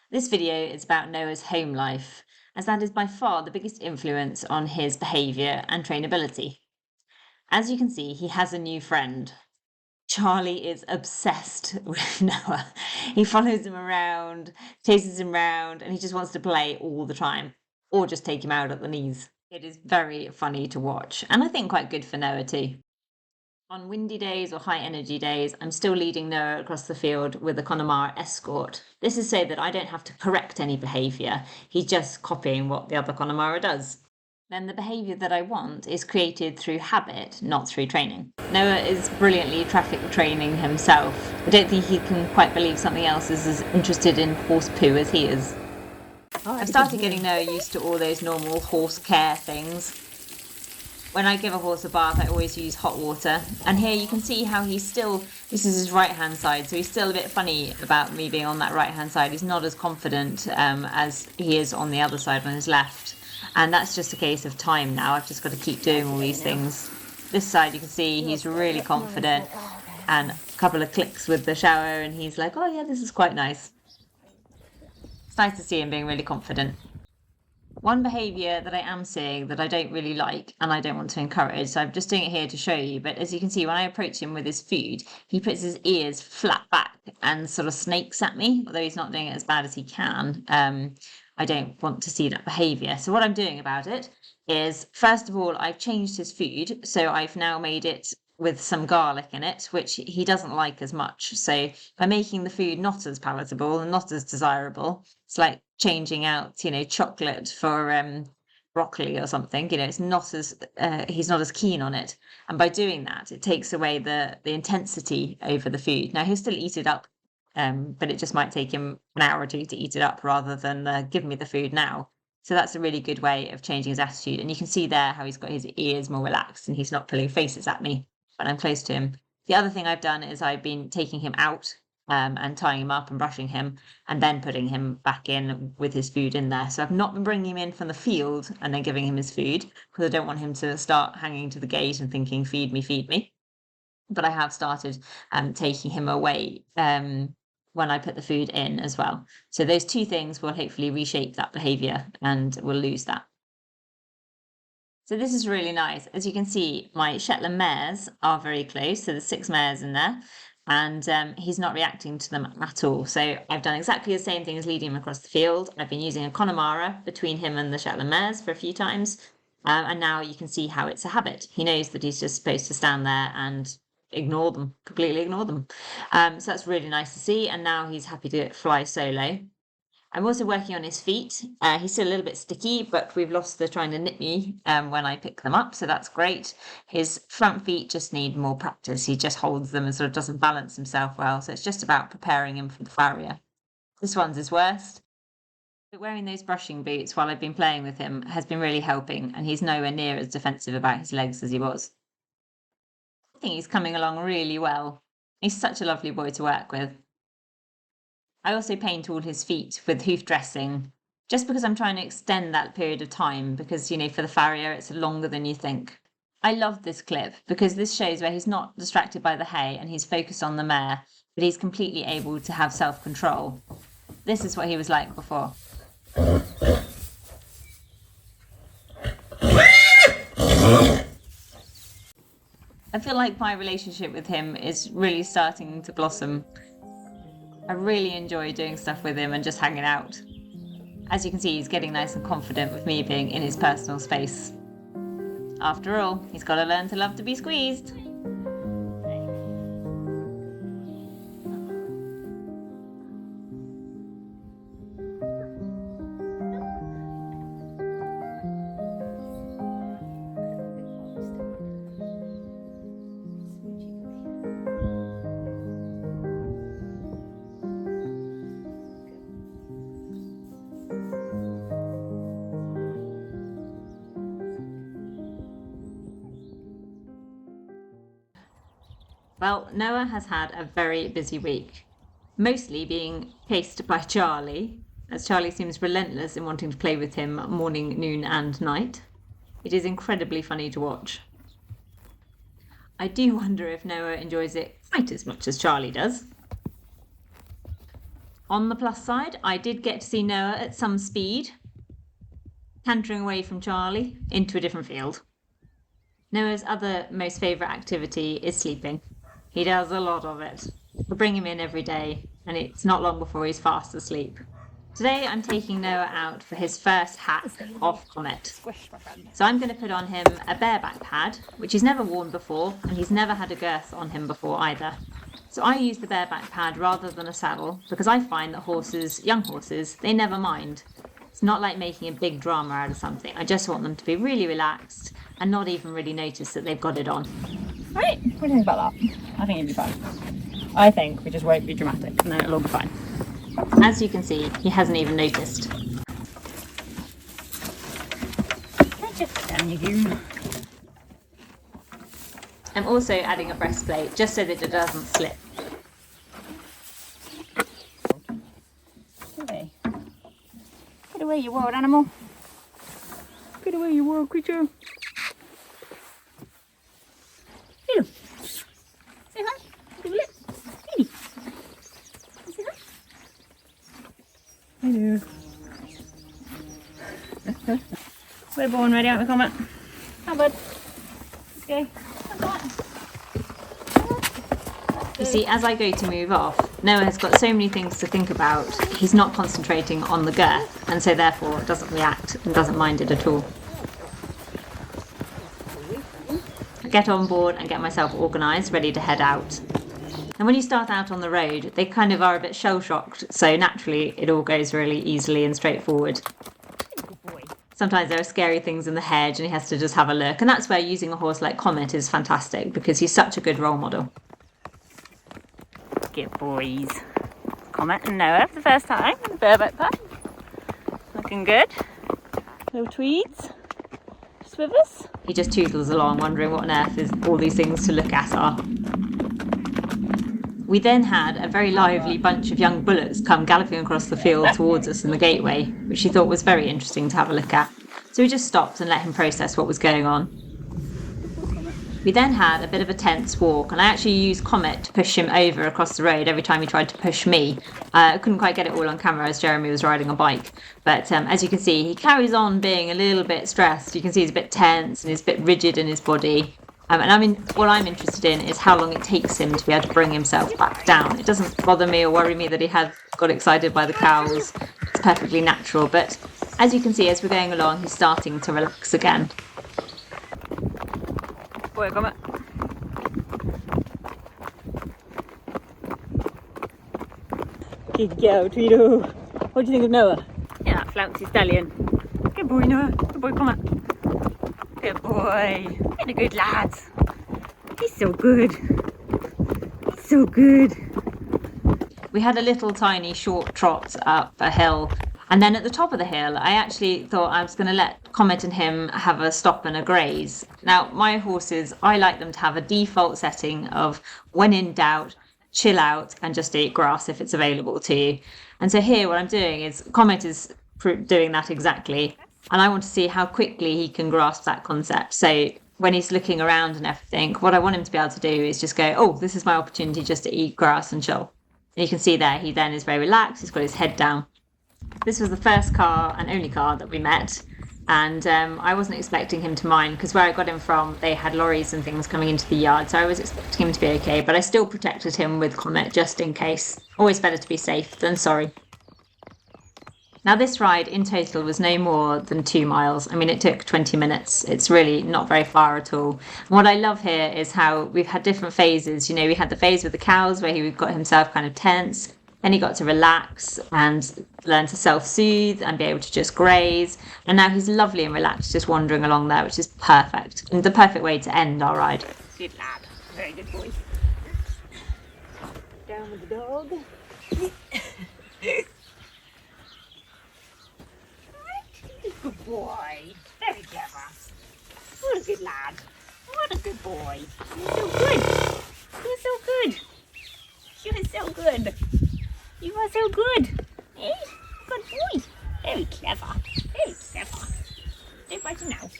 This video is about Noah's home life, as that is by far the biggest influence on his behaviour and trainability. As you can see, he has a new friend. Charlie is obsessed with Noah. He follows him around, chases him around, and he just wants to play all the time, or just take him out at the knees. It is very funny to watch, and I think quite good for Noah too. On windy days or high energy days, I'm still leading Noah across the field with a Connemara escort. This is so that I don't have to correct any behaviour. He's just copying what the other Connemara does. Then the behaviour that I want is created through habit, not through training. Noah is brilliantly traffic training himself. I don't think he can quite believe something else is as interested in horse poo as he is. I've started getting Noah used to all those normal horse care things. When I give a horse a bath, I always use hot water. And here you can see how this is his right-hand side, so he's still a bit funny about me being on that right-hand side. He's not as confident as he is on the other side, on his left. And that's just a case of time now. I've just got to keep doing all these things. This side, you can see he's really confident. And a couple of clicks with the shower, and he's like, oh yeah, this is quite nice. It's nice to see him being really confident. One behaviour that I am seeing that I don't really like and I don't want to encourage, so I'm just doing it here to show you, but as you can see, when I approach him with his food, he puts his ears flat back and sort of snakes at me, although he's not doing it as bad as he can. I don't want to see that behaviour. So what I'm doing about it is, first of all, I've changed his food, so I've now made it with some garlic in it, which he doesn't like as much. So by making the food not as palatable and not as desirable, it's like changing out, chocolate for broccoli or something. It's not as he's not as keen on it. And by doing that, it takes away the intensity over the food. Now he'll still eat it up, but it just might take him an hour or two to eat it up rather than give me the food now. So that's a really good way of changing his attitude. And you can see there how he's got his ears more relaxed and he's not pulling faces at me when I'm close to him. The other thing I've done is I've been taking him out and tying him up and brushing him and then putting him back in with his food in there. So I've not been bringing him in from the field and then giving him his food because I don't want him to start hanging to the gate and thinking, feed me, feed me. But I have started taking him away when I put the food in as well. So those two things will hopefully reshape that behaviour and we'll lose that. So this is really nice. As you can see, my Shetland mares are very close. So there's 6 mares in there and he's not reacting to them at all. So I've done exactly the same thing as leading him across the field. I've been using a Connemara between him and the Shetland mares for a few times. And now you can see how it's a habit. He knows that he's just supposed to stand there and ignore them, completely ignore them. So that's really nice to see. And now he's happy to fly solo. I'm also working on his feet. He's still a little bit sticky, but we've lost the trying to nip me when I pick them up, so that's great. His front feet just need more practice. He just holds them and sort of doesn't balance himself well, so it's just about preparing him for the farrier. This one's his worst. But wearing those brushing boots while I've been playing with him has been really helping, and he's nowhere near as defensive about his legs as he was. I think he's coming along really well. He's such a lovely boy to work with. I also paint all his feet with hoof dressing, just because I'm trying to extend that period of time because, for the farrier, it's longer than you think. I love this clip because this shows where he's not distracted by the hay and he's focused on the mare, but he's completely able to have self-control. This is what he was like before. I feel like my relationship with him is really starting to blossom. I really enjoy doing stuff with him and just hanging out. As you can see, he's getting nice and confident with me being in his personal space. After all, he's got to learn to love to be squeezed. Well, Noah has had a very busy week, mostly being chased by Charlie, as Charlie seems relentless in wanting to play with him morning, noon and night. It is incredibly funny to watch. I do wonder if Noah enjoys it quite as much as Charlie does. On the plus side, I did get to see Noah at some speed, cantering away from Charlie into a different field. Noah's other most favourite activity is sleeping. He does a lot of it. I bring him in every day, and it's not long before he's fast asleep. Today I'm taking Noah out for his first hack off Comet. So I'm going to put on him a bareback pad, which he's never worn before, and he's never had a girth on him before either. So I use the bareback pad rather than a saddle because I find that horses, young horses, they never mind. It's not like making a big drama out of something. I just want them to be really relaxed and not even really notice that they've got it on. Right, what do you think about that? I think it'll be fine. I think we just won't be dramatic and then it'll all be fine. As you can see, he hasn't even noticed. I'm also adding a breastplate just so that it doesn't slip. Get away, you wild animal. Get away, you wild creature. Hello. Say hi. Give a look. Hey. Say hi. Hello. We're born ready, aren't we, Comet? How bud? Okay. You see, as I go to move off, Noah has got so many things to think about, he's not concentrating on the girth, and so therefore doesn't react and doesn't mind it at all. I get on board and get myself organised, ready to head out. And when you start out on the road, they kind of are a bit shell-shocked, so naturally it all goes really easily and straightforward. Sometimes there are scary things in the hedge and he has to just have a look, and that's where using a horse like Comet is fantastic because he's such a good role model. Good boys. Comet and Noah for the first time in the bareback pad. Looking good. Little tweeds. Just with us. He just tootles along, wondering what on earth is all these things to look at are. We then had a very lively bunch of young bullocks come galloping across the field towards us in the gateway, which he thought was very interesting to have a look at. So we just stopped and let him process what was going on. We then had a bit of a tense walk, and I actually used Comet to push him over across the road every time he tried to push me. I couldn't quite get it all on camera as Jeremy was riding a bike, but as you can see, he carries on being a little bit stressed. You can see he's a bit tense and he's a bit rigid in his body. And what I'm interested in is how long it takes him to be able to bring himself back down. It doesn't bother me or worry me that he got excited by the cows. It's perfectly natural, but as you can see, as we're going along, he's starting to relax again. Boy, Comet. Good girl, Tweedle. What do you think of Noah? Yeah, that flouncy stallion. Good boy, Noah. Good boy, Comet. Good boy. You're a good lad. He's so good. He's so good. We had a little tiny short trot up a hill, and then at the top of the hill I actually thought I was going to let Comet and him have a stop and a graze. Now my horses, I like them to have a default setting of when in doubt, chill out and just eat grass if it's available to you. And so here what I'm doing is Comet is doing that exactly, and I want to see how quickly he can grasp that concept. So when he's looking around and everything, what I want him to be able to do is just go, oh, this is my opportunity just to eat grass and chill. And you can see there, he then is very relaxed, he's got his head down. This was the first car and only car that we met, and I wasn't expecting him to mind because where I got him from, they had lorries and things coming into the yard, so I was expecting him to be okay, but I still protected him with Comet just in case. Always better to be safe than sorry. Now this ride in total was no more than 2 miles. I mean, it took 20 minutes. It's really not very far at all. And what I love here is how we've had different phases. You know, we had the phase with the cows where he got himself kind of tense. Then he got to relax and learn to self-soothe and be able to just graze. And now he's lovely and relaxed, just wandering along there, which is perfect. And the perfect way to end our ride. Good lad. Very good boy. Down with the dog. Good boy. Very clever. What a good lad. What a good boy. You're so good. You're so good. You're so good. You are so good. Eh? Good boy. Very clever. Very clever. Don't bite him now.